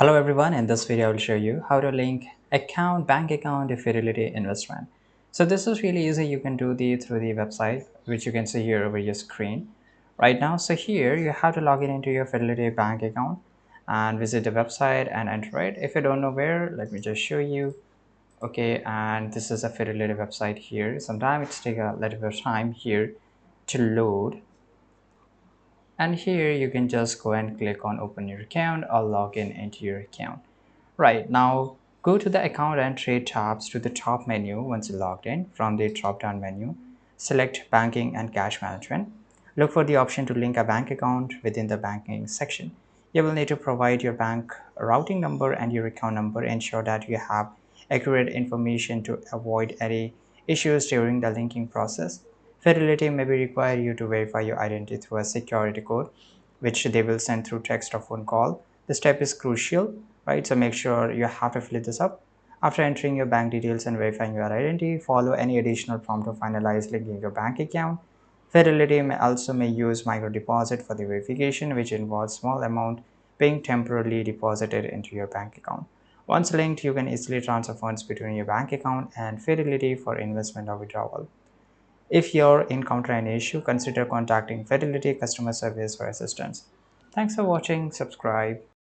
Hello everyone, in this video I will show you how to link bank account to Fidelity Investment. So this is really easy. You can do through the website, which you can see here over your screen right now. So here you have to log in into your Fidelity bank account and visit the website and enter it. If you don't know where, let me just show you. Okay, and this is a Fidelity website here. Sometimes it's take a little bit of time here to load, and here you can just go and click on open your account or log in into your account. Right, now go to the account and trade tabs to the top menu. Once you're logged in, from the drop down menu, select banking and cash management. Look for the option to link a bank account within the banking section. You will need to provide your bank routing number and your account number. Ensure that you have accurate information to avoid any issues during the linking process. Fidelity may require you to verify your identity through a security code, which they will send through text or phone call. This step is crucial, right? So make sure you have to fill this up. After entering your bank details and verifying your identity, follow any additional prompt to finalize linking your bank account. Fidelity may use micro deposit for the verification, which involves small amount being temporarily deposited into your bank account. Once linked, you can easily transfer funds between your bank account and Fidelity for investment or withdrawal. If you encounter an issue, consider contacting Fidelity customer service for assistance. Thanks for watching. Subscribe.